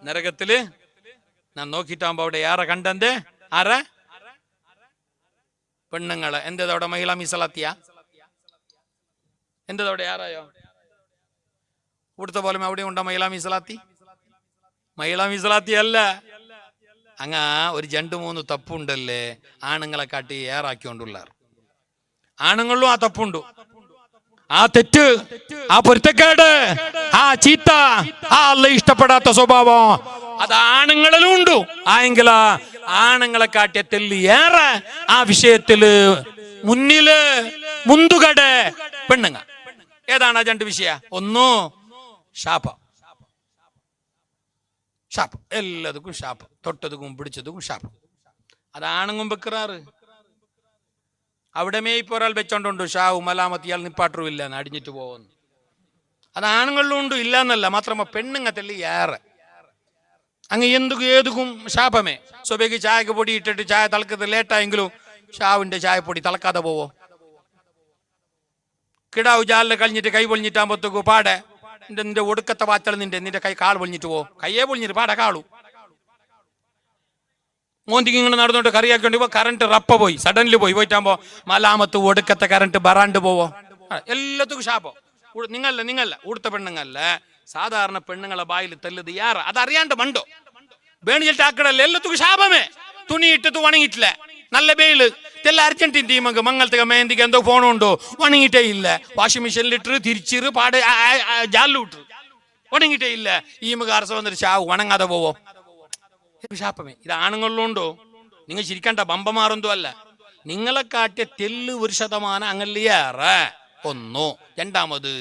നരകത്തില് ഞാൻ നോക്കിട്ടാകുമ്പോ അവിടെ ആരെ കണ്ടെന്ത്? ആരെ? പെണ്ണുങ്ങളെ. എന്തവിടെ മഹിളാ മീസലാത്തിയ? എന്തവിടെ ആരായോ? ഇവിടുത്തെ പോലെ അവിടെ ഉണ്ടോ മഹിളാ മീസലാത്തി? മഹിളാ മീസലാത്തി അല്ല. അങ്ങ ഒരു 2-3 തപ്പുണ്ടല്ലേ ആണുങ്ങളെ കാട്ടി ഏറാക്കിക്കൊണ്ടുള്ളാർ. ആണുങ്ങളിലും ആ തപ്പുണ്ട്, ആ തെറ്റ്, ആ പൊരുത്തക്കേട്, ആ ചീത്ത, ആ അല്ല ഇഷ്ടപ്പെടാത്ത സ്വഭാവം അത് ആണുങ്ങളിലും ഉണ്ട്. ആയെങ്കിൽ ആണുങ്ങളെ കാട്ടിയ തെല്ല് ഏറെ ആ വിഷയത്തില് മുന്നില് മുന്തുകട പെണ്ണുങ്ങ. ഏതാണ് ആ 2 വിഷയ? ഒന്ന് ശാപം. ശാപം, എല്ലാതുക്കും ശാപം, തൊട്ടതുക്കും പിടിച്ചതുക്കും ശാപം. അത് ആണുങ്ങും വെക്കാറ്. അവിടെ മേയിപ്പോ ഒരാൾ വെച്ചോണ്ടുണ്ട് ഷാവു മലാമത്ത് ഇയാൾ നിപ്പാട്ടുമില്ല അടിഞ്ഞിട്ട് പോകുന്നു. അത് ആണുങ്ങളിലും ഉണ്ട്, ഇല്ല എന്നല്ല. മാത്രമല്ല പെണ്ണുങ്ങത്തല്ലേ ഏറെ. അങ്ങ് എന്തുക്കും ഏതുക്കും ശാപമേ. സ്വബേക്ക് ചായക്ക് പൊടി ഇട്ടിട്ട് ചായ തളക്കത്ത് ലേറ്റായെങ്കിലും ഷാവിന്റെ ചായപ്പൊടി തളക്കാതെ പോവോ? കിടാവ് ജാലിൽ കഴിഞ്ഞിട്ട് കൈ പൊളിഞ്ഞിട്ടാകുമ്പോഴത്തേക്ക് പാടെ നിന്റെ ഒടുക്കത്തെ വാച്ചൾ നിന്റെ കൈ കാൾ പൊളിഞ്ഞിട്ട് പോവോ? കയ്യെ പൊളിഞ്ഞിട്ട് പാടെ കാളു മോന്തിക്ക് ഇങ്ങനെ നടന്നോണ്ട് കറിയാക്കി കറണ്ട് റപ്പ പോയി, സഡൻലി പോയിട്ടാകുമ്പോ മലാമത്ത് ഒടുക്കത്തെ കറണ്ട് ബറാണ്ട് പോവോ? എല്ലാത്തുക്കും ശാപം. നിങ്ങല്ല ഊടുത്ത പെണ്ണുങ്ങല്ല, സാധാരണ പെണ്ണുങ്ങളെ ബായിൽ തെല്ലത് യാറ അതറിയാണ്ട് മണ്ടോ വേണിച്ചിട്ട് ആക്കടല്ലേ. എല്ലാത്തുക്കും ശാപമേ. തുണി ഇട്ടത് ഉണങ്ങിയിട്ടില്ല, നല്ല വെയില് തെല്ല അർജന്റീൻ ടീമക്ക് മംഗളത്തേക്ക് മേന്തിക്ക് എന്തോ ഫോണുണ്ടോ ഉണങ്ങിയിട്ടേ ഇല്ല. വാഷിംഗ് മെഷീനിലിട്ട് തിരിച്ചിറ് പാട് ജാലിലിട്ട് ഉണങ്ങിയിട്ടേ ഇല്ല. ഈ മക അരസ വന്നിട്ട് ചാവ് ഉണങ്ങാതെ പോവോ? ശാപമേ. ഇത് ആണുങ്ങളിലുണ്ടോ? നിങ്ങൾ ചിരിക്കണ്ട, ബമ്പമാറെന്തോ അല്ല. നിങ്ങളെ കാട്ടിയ തെല്ല് 1% അങ്ങല്ലേറെ. ഒന്നോ. രണ്ടാമത്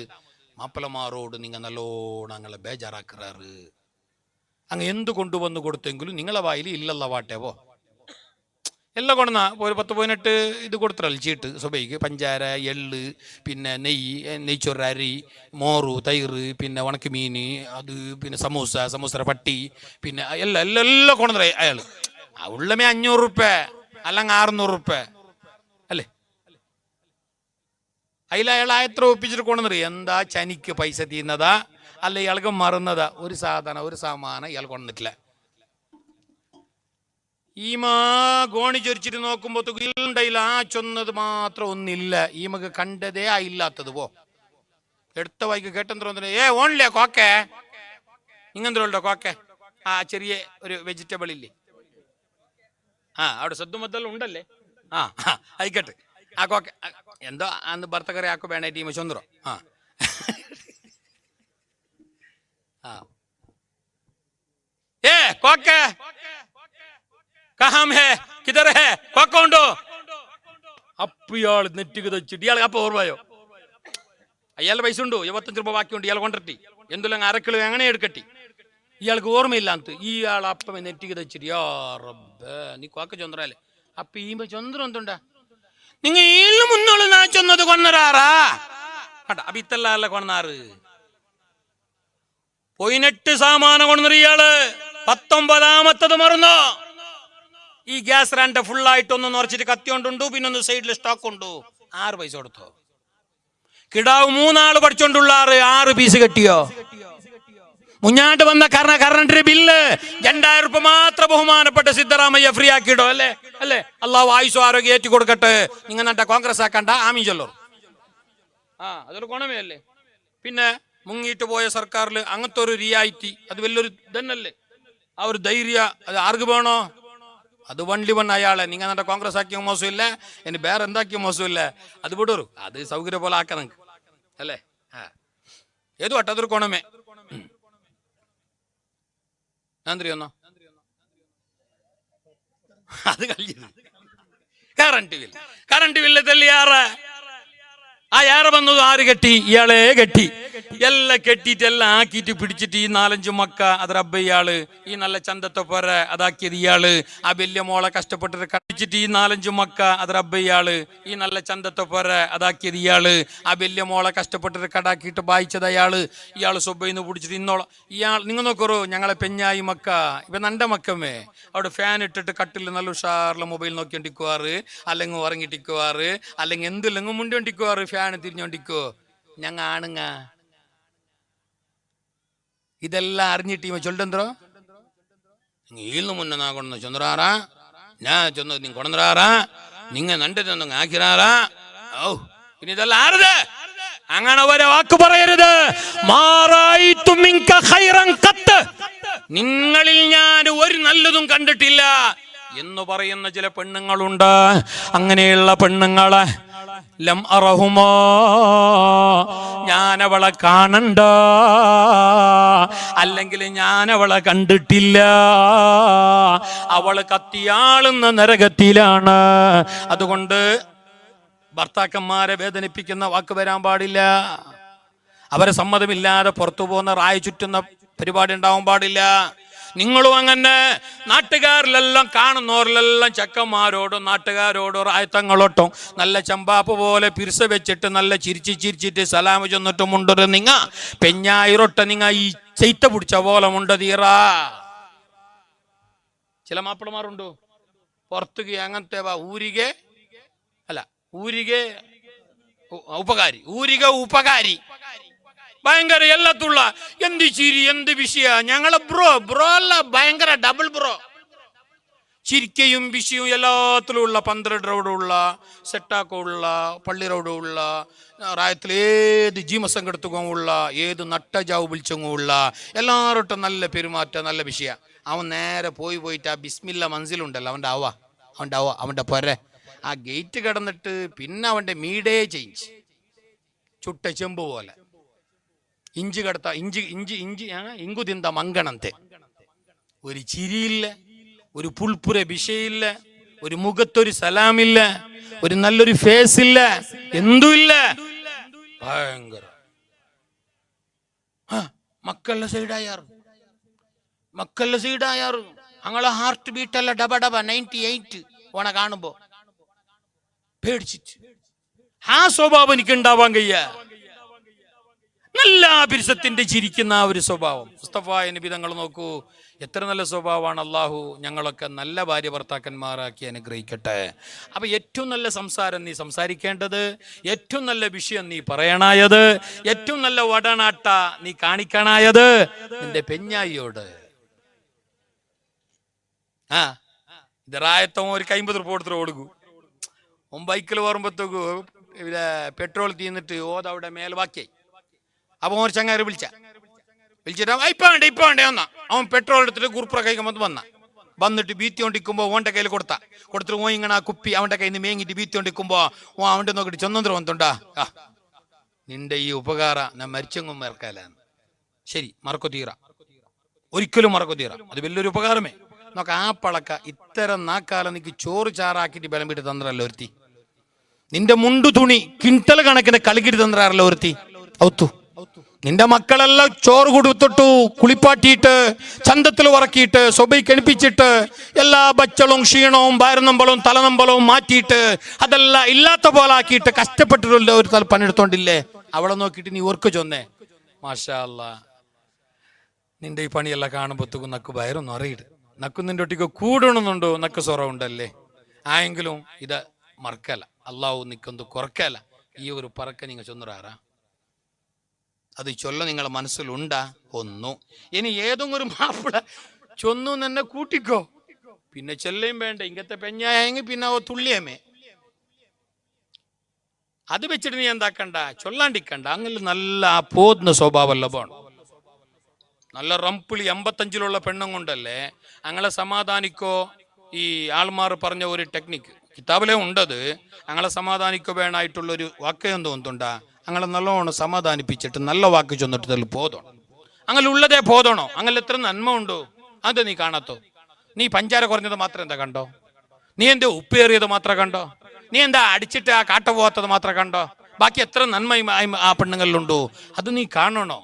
മാപ്പിളമാരോട് നിങ്ങൾ നല്ലോണം അങ്ങനെ ബേജാറാക്കാറ്. അങ്ങ് എന്ത് കൊണ്ടുവന്ന് കൊടുത്തെങ്കിലും നിങ്ങളെ വായിൽ ഇല്ലല്ല വാട്ടേവോ എല്ലാം കൊണ്ടുവന്ന ഒരു 10-18 ഇത് കൊടുത്തറല്ല ചീട്ട്. സുബൈക്ക് പഞ്ചാര, എള്ള്, പിന്നെ നെയ്ച്ചോറ്, അരി, മോറ്, തൈര്, പിന്നെ ഉണക്കമീൻ, അത് പിന്നെ സമൂസ പട്ടി, പിന്നെ എല്ലാം കൊണ്ടുവന്ന അയാൾ. ഉള്ളമേ 500 റുപ്യ അല്ലെങ്കിൽ 600 റുപ്യ അല്ലേ? അതിൽ അയാൾ എത്ര ഒപ്പിച്ചിട്ട് കൊണ്ടുവന്നത്? എന്താ ചനിക്ക് പൈസ തീരുന്നതാ അല്ല ഇയാൾക്ക് മറുന്നതാ? ഒരു സാമാനം ഇയാൾ കൊണ്ടുവന്നിട്ടില്ല. ഈമാ ഗോണി ചൊരിച്ചിട്ട് നോക്കുമ്പോ ഉണ്ടായില്ല, ആ ചൊന്നത് മാത്രം ഒന്നില്ല. ഈമക്ക് കണ്ടതേ ആ ഇല്ലാത്തത്. പോ എടുത്ത വായിക്ക് കേട്ടെന്തോ ഓണില്ലേ കോക്കെ? ഇങ്ങെന്തോ കോക്കെ? ആ ചെറിയ ഒരു വെജിറ്റബിൾ ഇല്ലേ? അവിടെ സദ്ദുമദ്ദെല്ലാം ഉണ്ടല്ലേ? ആയിക്കട്ടെ. ആ കോക്കെ എന്തോ അന്ന് ഭർത്തക്കറി ആക്കോ വേണേ ടീം ചൊന്തറോ. കോക്കെ കഹാം ഹേ കിധർ ഹേ കോക്ക ഉണ്ടോ? അപ്പൊ ഇയാൾ നെറ്റിക്ക് തെച്ചിട്ട് ഇയാൾക്ക് അപ്പൊ ഓർമ്മയോ? അയാളുടെ പൈസ ഉണ്ടോ? 25 രൂപ ബാക്കിയുണ്ട്. ഇയാൾ കൊണ്ടിട്ടി എന്തെല്ലാം 1/2 കിലോ എങ്ങനെ എടുക്കട്ടി? ഇയാൾക്ക് ഓർമ്മയില്ലാത്ത ഇയാൾ അപ്പം നെറ്റിക്ക് തെച്ചിട്ട് യാ റബ്ബേ നീ കോക്ക ചൊന്തറല്ലേ? അപ്പൊ ഈ ചൊന്തരം എന്തുണ്ടാ നിങ്ങൾ ഈല് മുന്നോള് നാ ചൊന്നത് കൊന്നറാറാ അപ്പൊ ഇത്തല്ല കൊന്നാറ് 18 സാമാനം കൊണ്ടു ഇയാള് 19ാമത്തത് മറന്നോ? ഈ ഗ്യാസ് രണ്ട് ഫുള്ളായിട്ടൊന്ന് നിറച്ചിട്ട് കത്തിയോണ്ടുണ്ടു, പിന്നെ ഒന്ന് സൈഡിൽ സ്റ്റോക്ക് ഉണ്ടു. 6 പൈസ കൊടുത്തോ? കിടാവ് 3 ആള് പഠിച്ചോണ്ടുള്ള 6 പീസ് കെട്ടിയോ? മുഞ്ഞാണ്ട് വന്ന കറണ്ടിന്റെ ബില്ല് 2000 രൂപ മാത്രം ബഹുമാനപ്പെട്ട സിദ്ധരാമയ്യ ഫ്രീ ആക്കിയിടോ അല്ലേ? അള്ളാഹു ആയുസ്സും ആരോഗ്യം ഏറ്റി കൊടുക്കട്ടെ. നിങ്ങൾ നട്ട കോൺഗ്രസ് ആക്കണ്ട, ആമീൻ ചൊല്ലോ. അതൊരു ഗുണമേ അല്ലേ? പിന്നെ മുങ്ങിയിട്ട് പോയ സർക്കാരിൽ അങ്ങനത്തെ ഒരു റിയായിറ്റി അത് വലിയൊരു ഇതന്നല്ലേ? ആ ഒരു ധൈര്യ അത് ആർക്ക് വേണോ? അത് വണ്ടി വണ്ണ അയാളെ നിങ്ങൾ നട്ട കോൺഗ്രസ് ആക്കിയ മോശമില്ല, ഇനി വേറെ എന്താക്കിയ മോശമില്ല. അത് വിടൂരു, അത് സൗകര്യം പോലെ ആക്കാം നിങ്ങൾക്ക് അല്ലേ? ഏതു വട്ട അതൊരു ഗുണമേ. നന്ദിയൊന്നോ അത് കഴിഞ്ഞു. കറണ്ട് ബില്ല് തെല്ലിയാറ് ഏറെ വന്നത് ആര് കെട്ടി? ഇയാളെ കെട്ടി. എല്ലാം കെട്ടിയിട്ട് എല്ലാം ആക്കിയിട്ട് പിടിച്ചിട്ട് ഈ 4-5 മക്ക അത് റബ്ബ ഇയാള്. ഈ നല്ല ചന്തത്തെ പോര അതാക്കിയത് ഇയാള്. ആ വലിയ മോളെ കഷ്ടപ്പെട്ടിട്ട് കടിച്ചിട്ട് ഈ 4-5 മക്ക അത് റബ്ബ ഇയാള്. ഈ നല്ല ചന്തത്തെ പോര അതാക്കിയത് ഇയാള്. ആ വലിയ മോളെ കഷ്ടപ്പെട്ടിട്ട് കടാക്കിയിട്ട് വായിച്ചത് അയാള്. ഇയാള് സ്വബൈന്ന് പിടിച്ചിട്ട് ഇന്നോളം ഇയാൾ നിങ്ങൾ നോക്കറോ ഞങ്ങളെ പെഞ്ഞായി മക്ക ഇപ്പൊ നണ്ട മക്കമ്മേ അവിടെ ഫാൻ ഇട്ടിട്ട് കട്ടിൽ നല്ല ഉഷാറിലെ മൊബൈൽ നോക്കിക്കൊണ്ടിരിക്കുവാറ്, അല്ലെങ്കിൽ ഉറങ്ങിട്ടിക്കുവാറ്, അല്ലെങ്കിൽ എന്തില്ലെങ്കിൽ മുണ്ടോണ്ടിക്കുവാറ്, ഫാൻ തിരിഞ്ഞോണ്ടിക്കോ. ഞങ്ങ ആണുങ്ങ ഇതെല്ലാം അറിഞ്ഞിട്ട് ചൊല്ലെന്തോ ಈಲ್ನು ಮುನ್ನ ನಾ ಕೊಡ ಚಂದ್ರಾರ ഞാ ചൊന്ന് നീ കൊണ്ടുവരാറാ നിങ്ങ നണ്ടിട്ടൊന്നും ആക്കിറാറാ ഓ പിന്നെ ഇതെല്ലാം ആരുത് അങ്ങനെ ഒരു വാക്ക് പറയരുത്. നിങ്ങളിൽ ഞാൻ ഒരു നല്ലതും കണ്ടിട്ടില്ല എന്ന് പറയുന്ന ചില പെണ്ണുങ്ങളുണ്ട്. അങ്ങനെയുള്ള പെണ്ണുങ്ങളെ ലം അറഹുമോ, ഞാനവളെ കാണണ്ട, അല്ലെങ്കിൽ ഞാനവളെ കണ്ടിട്ടില്ല, അവള് കത്തിയാളുന്ന നരകത്തിലാണ്. അതുകൊണ്ട് ഭർത്താക്കന്മാരെ വേദനിപ്പിക്കുന്ന വാക്ക് വരാൻ പാടില്ല. അവരെ സമ്മതമില്ലാതെ പുറത്തു പോകുന്ന റായ ചുറ്റുന്ന പരിപാടി ഉണ്ടാവാൻ പാടില്ല. നിങ്ങളും അങ്ങനെ നാട്ടുകാരിലെല്ലാം കാണുന്നവരിലെല്ലാം ചെക്കന്മാരോടും നാട്ടുകാരോടും റായത്തങ്ങളോട്ടും നല്ല ചമ്പാപ്പ് പോലെ പിരിസ വെച്ചിട്ട് നല്ല ചിരിച്ചിട്ട് സലാമ് ചെന്നിട്ട് മുണ്ടൊരു നിങ്ങ പെഞ്ഞായിരൊട്ട നിങ്ങ ഈ ചെയ്ത്ത പിടിച്ച പോലെ മുണ്ട തീറാ. ചില മാപ്പിളമാരുണ്ടോ പുറത്തുക അങ്ങനത്തെ ഊരികെ അല്ല ഊരികെ ഉപകാരി ഭയങ്കര എല്ലാത്തുള്ള എന്ത് ചിരി എന്ത് വിഷയ ഞങ്ങളെ ബ്രോ അല്ല ഭയങ്കര ഡബിൾ ബ്രോ. ചിരിക്കയും വിഷയവും എല്ലാത്തിലും ഉള്ള 12 റോഡുള്ള സെറ്റാക്കുള്ള പള്ളി റോഡുള്ള റായത്തിൽ ഏത് ജീമസംഘടത്തുകമുള്ള ഏത് നട്ടജാവ് വിളിച്ചങ്ങുള്ള എല്ലാവരോട്ടും നല്ല പെരുമാറ്റം നല്ല വിഷയ. അവൻ നേരെ പോയിട്ട് ആ ബിസ്മില്ല മൻസിലുണ്ടല്ലോ അവൻ്റെ പൊര ആ ഗേറ്റ് കടന്നിട്ട് പിന്നെ അവൻ്റെ മീഡേ ചേഞ്ച് ചുട്ട ചെമ്പ് പോലെ ഇഞ്ചി കടത്ത ഇങ്കു തിന്ത മങ്കണത്തെ. ഒരു ചിരിയില്ല, ഒരു പുൽപ്പുര വിഷയില്ല, ഒരു മുഖത്തൊരു സലാമില്ല, ഒരു നല്ലൊരു ഫേസ് ഇല്ല, എന്തുമില്ല. ഭയങ്കര മക്കളുടെ സൈഡായാറ് ഞങ്ങളെ ഹാർട്ട് ബീറ്റല്ല ഡബ 98 ഓണ കാണുമ്പോ പേടിച്ചിട്ട്. ആ സ്വഭാവം എനിക്ക് ഉണ്ടാവാൻ കഴിയ. നല്ല പിരിസത്തിന്റെ ചിരിക്കുന്ന ആ ഒരു സ്വഭാവം. മുസ്തഫായ നബി തങ്ങൾ നോക്കൂ, എത്ര നല്ല സ്വഭാവമാണ്. അള്ളാഹു ഞങ്ങളൊക്കെ നല്ല ഭാര്യ ഭർത്താക്കന്മാരാക്കി അനുഗ്രഹിക്കട്ടെ. അപ്പൊ ഏറ്റവും നല്ല സംസാരം നീ സംസാരിക്കേണ്ടത്, ഏറ്റവും നല്ല വിഷയം നീ പറയണായത്, ഏറ്റവും നല്ല വടനാട്ട നീ കാണിക്കണായത് നിന്റെ പെഞ്ഞായിയോട്. ഇത് റായത്തോ ഒരു 50 രൂപ കൊടുത്തിട്ട് കൊടുക്കൂ. ബൈക്കിൽ വരുമ്പോഴത്തേക്കു പെട്രോൾ തീർന്നിട്ട് ഓതവിടെ മേൽവാക്കിയായി. അപ്പൊ ഒരു ചങ്ങാരി വിളിച്ചിട്ട് ഇപ്പൊ വേണ്ടേ വന്ന അവൻ പെട്രോൾ എടുത്തിട്ട് കുറുപ്ര കഴിക്കുമ്പോൾ വന്നിട്ട് ബീത്തി കൊണ്ടിരിക്കുമ്പോ ഓന്റെ കയ്യിൽ കൊടുത്തിട്ട് ഓ ഇങ്ങനെ ആ കുപ്പി അവന്റെ കയ്യിൽ നിന്ന് മേങ്ങിട്ട് ബീത്തി കൊണ്ടിരിക്കുമ്പോ ഓ അവന്റെ നോക്കിട്ട് ചൊന്നന്തരം വന്നുണ്ടാ നിന്റെ ഈ ഉപകാര ഞാൻ മരിച്ചെങ്കും മറക്കാലാന്ന്. ശരി, മറക്കോ തീറ, ഒരിക്കലും മറക്കോ തീറ, അത് വലിയൊരു ഉപകാരമേ. നോക്ക ആ പളക്ക ഇത്തരം നാക്കാലം നിനക്ക് ചോറ് ചാറാക്കിട്ട് ബലം വിട്ട് തന്നറല്ലോ ഒരുത്തി. നിന്റെ മുണ്ടു തുണി കിണ്ടൽ കണക്കിന് കളിക്കിട്ട് തന്നറല്ലോ ഒരുത്തി ഔത്തു. നിന്റെ മക്കളെല്ലാം ചോറ് കൊടുത്തിട്ടു കുളിപ്പാട്ടിയിട്ട് ചന്തത്തിൽ ഉറക്കിയിട്ട് സ്വബൈ കണിപ്പിച്ചിട്ട് എല്ലാ ബച്ചളും ക്ഷീണവും വയറുനമ്പളവും തലനമ്പളവും മാറ്റിയിട്ട് അതെല്ലാം ഇല്ലാത്ത പോലെ ആക്കിയിട്ട് കഷ്ടപ്പെട്ടിട്ടുള്ള ഒരു തല പണിയെടുത്തോണ്ടില്ലേ. അവളെ നോക്കിയിട്ട് നീ ഓർക്ക് ചൊന്നേ മാഷാ അല്ലാ നിന്റെ ഈ പണിയെല്ലാം കാണുമ്പോഴത്തേക്കും നക്ക് വയറൊന്നും അറിയിട്, നക്ക് നിന്റെ ഒട്ടിക്ക് കൂടണമെന്നുണ്ടോ നക്ക് സ്വറവുണ്ടല്ലേ. ആയെങ്കിലും ഇത് മറക്കല, അള്ളാഹു നിക്കൊന്ന് കുറക്കല. ഈ ഒരു പറക്ക നിങ്ങൾ ചൊന്നറാറാ അത് ചൊല്ല നിങ്ങളെ മനസ്സിലുണ്ടാ ഒന്നു. ഇനി ഏതെങ്കിലും ഒരു മാപ്പിള ചൊന്നു തന്നെ കൂട്ടിക്കോ, പിന്നെ ചെല്ലയും വേണ്ട. ഇങ്ങനത്തെ പെഞ്ഞായെങ്കിൽ പിന്നെ തുള്ളിയമേ അത് വെച്ചിട്ട് നീ എന്താക്കണ്ട, ചൊല്ലാണ്ടിക്കണ്ട. അങ്ങനെ നല്ല ആ പോന്ന സ്വഭാവമല്ല പോണം. നല്ല റംപിളി 85 പെണ്ണും കൊണ്ടല്ലേ അങ്ങനെ സമാധാനിക്കോ. ഈ ആൾമാർ പറഞ്ഞ ഒരു ടെക്നിക്ക് കിതാബിലേ ഉണ്ടത്. അങ്ങനെ സമാധാനിക്കോ വേണമായിട്ടുള്ളൊരു വാക്കയം തോന്നുന്നുണ്ടാ. അങ്ങനെ നല്ലോണം സമാധാനിപ്പിച്ചിട്ട് നല്ല വാക്ക് ചൊന്നിട്ട് തള്ളി പോതണം. അങ്ങനെ ഉള്ളതേ പോതണോ. അങ്ങനെ എത്ര നന്മ ഉണ്ടോ അത് നീ കാണാത്തോ. നീ പഞ്ചാര കുറഞ്ഞത് മാത്രം എന്താ കണ്ടോ, നീ എന്താ ഉപ്പേറിയത് മാത്രം കണ്ടോ, നീ എന്താ അടിച്ചിട്ട് ആ കാട്ട പോകാത്തത് മാത്രം കണ്ടോ. ബാക്കി എത്ര നന്മ ആ പെണ്ണുങ്ങളിലുണ്ടോ അത് നീ കാണണോ.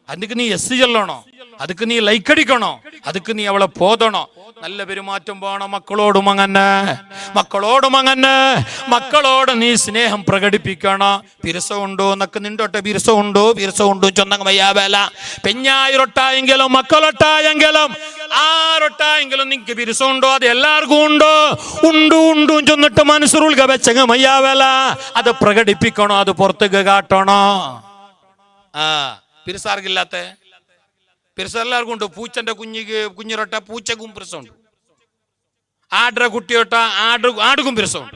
അതിക്ക് നീ എസ് ചെല്ലണോ, അതിക്ക് നീ ലൈക്ക് അടിക്കണോ, അതിക്ക് നീ അവളെ പോതണോ. നല്ല പെരുമാറ്റം പോണം മക്കളോടും അങ്ങനെ, മക്കളോട് നീ സ്നേഹം പ്രകടിപ്പിക്കണം. പിരസമുണ്ടോ എന്നൊക്കെ നിണ്ടോട്ടെ, പിരസമുണ്ടോ ചൊന്നങ്ങ വയ്യാവേല. പെഞ്ഞായിരൊട്ടായെങ്കിലും മക്കളൊട്ടായെങ്കിലും ആരൊട്ടായെങ്കിലും നിനക്ക് പിരസമുണ്ടോ അത് എല്ലാവർക്കും ഉണ്ടോ ചൊന്നിട്ട് മനസ്സുറുൽക വെച്ചങ്ങ മയ്യാവേല. അത് പ്രകടിപ്പിക്കണോ, അത് പുറത്തേക്ക് കാട്ടണോ. പിരസാർക്കില്ലാത്ത പിരിസ എല്ലാവർക്കും ഉണ്ട്. പൂച്ചന്റെ കുഞ്ഞിരൊട്ട പൂച്ചക്കും പിരിസമുണ്ട്, ആടര കുട്ടിയൊട്ട ആടുക്കും പിരിസമുണ്ട്.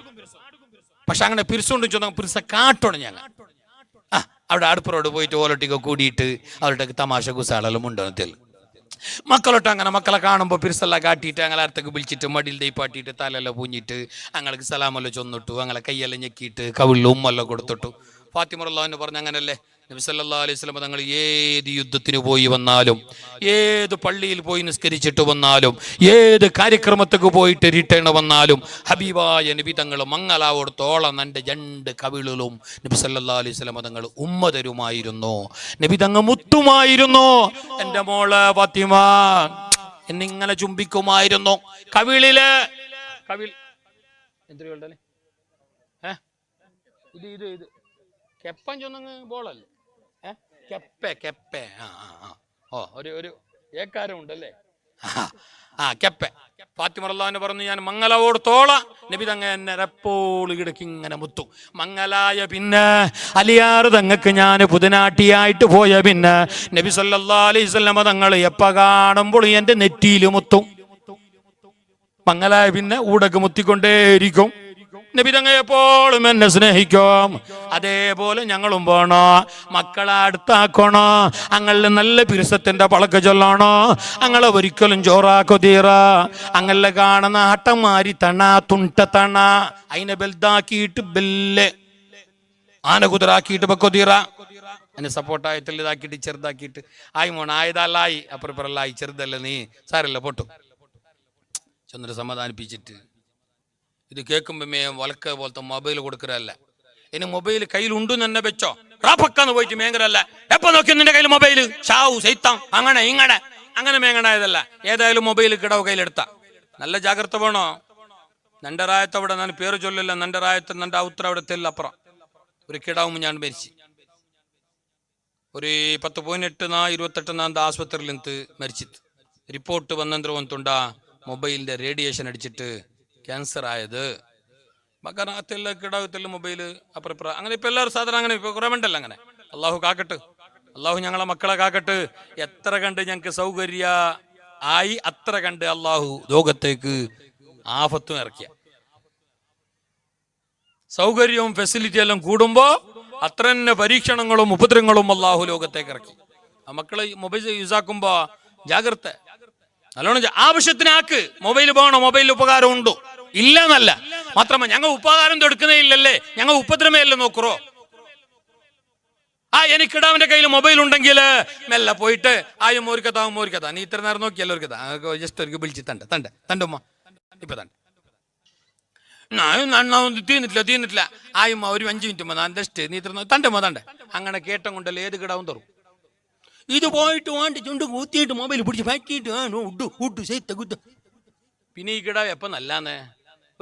പക്ഷെ അങ്ങനെ പിരിസുകൊണ്ട് ചൊന്ന പിരിസ കാട്ടണം ഞങ്ങൾ അവിടെ അടുപ്പറോട് പോയിട്ട് ഓലൊട്ടിക്ക് കൂടിയിട്ട് അവരുടെ തമാശ കുസാളെല്ലാം ഉണ്ടോന്നത്തില്ല. മക്കളൊട്ട് അങ്ങനെ മക്കളെ കാണുമ്പോൾ പിരിസെല്ലാം കാട്ടിയിട്ട് ഞങ്ങളെ അടുത്തേക്ക് വിളിച്ചിട്ട് മടിയിൽ ദൈപ്പാട്ടിയിട്ട് തലെല്ലാം പൂഞ്ഞിട്ട് ഞങ്ങൾക്ക് സലാമെല്ലാം ചൊന്നിട്ടു, ഞങ്ങളെ കൈയെല്ലാം ഞെക്കിയിട്ട് കവിളിൽ ഉമ്മെല്ലാം കൊടുത്തിട്ടു. ഫാത്തിമ റളിയല്ലാഹു പറഞ്ഞ അങ്ങനല്ലേ, നബി സല്ലല്ലാഹു അലൈഹി വസല്ലം തങ്ങൾ ഏത് യുദ്ധത്തിന് പോയി വന്നാലും, ഏത് പള്ളിയിൽ പോയി നിസ്കരിച്ചിട്ട് വന്നാലും, ഏത് കാര്യക്രമത്തേക്ക് പോയിട്ട് റിട്ടേൺ വന്നാലും ഹബീബായ നബി തങ്ങൾ മംഗലാവോടത്തോളം എൻ്റെ രണ്ട് കവിളിലും നബി സല്ലല്ലാഹു അലൈഹി വസല്ലം തങ്ങൾ ഉമ്മ തരുമായിരുന്നു, നബി തങ്ങൾ മുത്തുമായിരുന്നു. എൻ്റെ മോള് ഫാത്തിമ എന്നിങ്ങനെ ചുംബിക്കുമായിരുന്നു കവിളില്. എന്തിനുണ്ടല്ലേ ഇത് കെപ്പൻ ചൊന്നങ്ങ് ബോളല്ലേ, കെപ്പ ഒരു ഏക്കാരം ഉണ്ടല്ലേ, കെപ്പ. ഫാത്തിമ റളിയല്ലാഹു പറഞ്ഞു, ഞാൻ മംഗലാവോടത്തോളം നബി തങ്ങ എന്നെ എപ്പോഴും ഇടയ്ക്ക് ഇങ്ങനെ മുത്തും. മംഗലായ പിന്നെ അലിയാറ് തങ്ങൾക്ക് ഞാൻ പുതുനാട്ടിയായിട്ട് പോയ പിന്നെ നബി സല്ലല്ലാഹു അലൈഹി വസല്ലം തങ്ങൾ എപ്പ കാണുമ്പോൾ എൻ്റെ നെറ്റിയിൽ മുത്തും. മംഗലായ പിന്നെ ഊടക്ക് മുത്തിക്കൊണ്ടേയിരിക്കും. നബി തങ്ങ എപ്പോഴും എന്നെ സ്നേഹിക്കും. അതേപോലെ ഞങ്ങളും പോണോ, മക്കളെ അടുത്താക്കണോ, അങ്ങളിൽ നല്ല പിരിസത്തിന്റെ പളക്ക് ചൊല്ലണോ, അങ്ങളെ ഒരിക്കലും ചോറാക്കോ തീറ, അങ്ങളെ കാണുന്ന ഹട്ടമാരി തണ തുണ്ടത്തണ അതിനെ ബെൽതാക്കിയിട്ട് ബെല്ല് ആന കുതിരാക്കിയിട്ട് വെക്കോ തീറ, അതിനെ സപ്പോർട്ടായിട്ട് ഇതാക്കിയിട്ട് ചെറുതാക്കിയിട്ട് ആയി മോണ ആയതല്ലായി അപ്പുറപ്പുറല്ലായി ചെറുതല്ല നീ സാരല്ല പൊട്ടു ചെന്നിട്ട് സമാധാനിപ്പിച്ചിട്ട്. ഇത് കേൾക്കുമ്പോ വലക്ക പോലത്തെ മൊബൈൽ കൊടുക്കരല്ല. ഇനി മൊബൈൽ കയ്യിലുണ്ടെന്ന് തന്നെ വെച്ചോ, റാപ്പക്കാന്ന് പോയിട്ട് മേങ്ങരല്ല. എപ്പോ നോക്കി നിന്റെ കയ്യിൽ മൊബൈൽ ഷാവു സൈത്താം അങ്ങനെ ഇങ്ങനെ അങ്ങനെ മേങ്ങണായതല്ല. ഏതായാലും മൊബൈൽ കിടവ് കയ്യിലെടുത്ത നല്ല ജാഗ്രത വേണോ. നന്റെ റായത്ത് അവിടെ ഞാൻ പേര് ചൊല്ലില്ല, നന്റെ റായത്ത് നന്റെ ഔത്ര അവിടെ തെല്ലപ്പുറം ഒരു കിടാവും ഞാൻ മരിച്ചു. ഒരു 10.8 ആശുപത്രിയിൽ നിന്ന് മരിച്ചിട്ട് റിപ്പോർട്ട് വന്നെന്തോണ്ടാ മൊബൈലിന്റെ റേഡിയേഷൻ അടിച്ചിട്ട് ക്യാൻസർ ആയത്. മക്കറത്തില്ല കിടാവത്തില്ല മൊബൈല് അപ്പുറപ്പുറ അങ്ങനെ ഇപ്പൊ എല്ലാവരും സാധാരണ അങ്ങനെ ഇപ്പൊ കുറേ ഉണ്ടല്ലോ അങ്ങനെ. അള്ളാഹു കാക്കട്ട്, അള്ളാഹു ഞങ്ങളെ മക്കളെ കാക്കട്ട്. എത്ര കണ്ട് ഞങ്ങൾക്ക് സൗകര്യ ആയി അത്ര കണ്ട് അള്ളാഹു ലോകത്തേക്ക് ആഫത്തും ഇറക്കിയ. സൗകര്യവും ഫെസിലിറ്റി എല്ലാം കൂടുമ്പോ അത്ര തന്നെ പരീക്ഷണങ്ങളും ഉപദ്രവങ്ങളും അള്ളാഹു ലോകത്തേക്ക് ഇറക്കി. ആ മക്കള് മൊബൈൽ യൂസാക്കുമ്പോ ജാഗ്രത നല്ലോണം ആവശ്യത്തിനാക്ക്. മൊബൈൽ പോകണോ, മൊബൈലിൽ ഉപകാരം ഉണ്ടോ ഇല്ല എന്നല്ല, മാത്രമല്ല ഞങ്ങൾ ഉപകാരം എടുക്കുന്നേ ഇല്ലല്ലേ, ഞങ്ങൾ ഉപദ്രവമേ അല്ലേ നോക്കറോ. എനിക്കിടാവിന്റെ കയ്യിൽ മൊബൈൽ ഉണ്ടെങ്കിൽ മെല്ലെ പോയിട്ട് ആയും മോരിക്കത്താ നീ ഇത്ര നേരം നോക്കിയല്ലോ ഒരു കഥ ജസ്റ്റ് ഒരു വിളിച്ച് തണ്ടുമ്മ ഇപ്പൊ തീർന്നിട്ടില്ല ആയുമ്മ ഒരു 5 മിനിറ്റ് ഞാൻ ജസ്റ്റ് നീ ഇത്ര തണ്ടുമ്മ അങ്ങനെ കേട്ടം കൊണ്ടല്ലേ ഏത് കിടാവും തരും. ഇത് പോയിട്ട് വാണ്ടി ചുണ്ട് കൂത്തിയിട്ട് മൊബൈൽ പിടിച്ച് പാക്കിയിട്ട് പിന്നെ ഈ കിടാവ് എപ്പം നല്ലാന്നേ.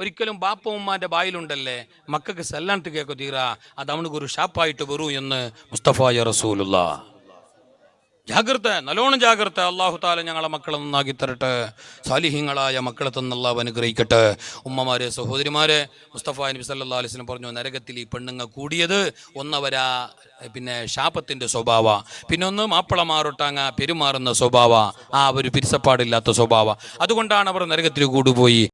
ഒരിക്കലും ബാപ്പ ഉമ്മാന്റെ ബായിലുണ്ടല്ലേ മക്കൾക്ക് സല്ലാണ്ട് കേൾക്കോ തീരാ, അത് അവനക്ക് ഒരു ഷാപ്പായിട്ട് വരൂ എന്ന് മുസ്തഫായ റസൂലുള്ളാഹ്. ജാഗ്രത, നല്ലോണം ജാഗ്രത. അള്ളാഹു താല ഞങ്ങളെ മക്കളെ നന്നാക്കി തരട്ടെ, സാലിഹ്യങ്ങളായ മക്കളെ തന്ന് അള്ളാഹു അനുഗ്രഹിക്കട്ടെ. ഉമ്മമാരെ, സഹോദരിമാരെ, മുസ്തഫ നബി സല്ലല്ലാഹു അലൈഹി വസല്ലം പറഞ്ഞു, നരകത്തിൽ ഈ പെണ്ണുങ്ങൾ കൂടിയത് ഒന്നവരാ പിന്നെ ശാപത്തിന്റെ സ്വഭാവ, പിന്നെ ഒന്ന് മാപ്പിളമാറൊട്ടാങ്ങ പെരുമാറുന്ന സ്വഭാവ, ഒരു പിരിസപ്പാടില്ലാത്ത സ്വഭാവ. അതുകൊണ്ടാണ് അവർ നരകത്തിൽ കൂടുപോയി.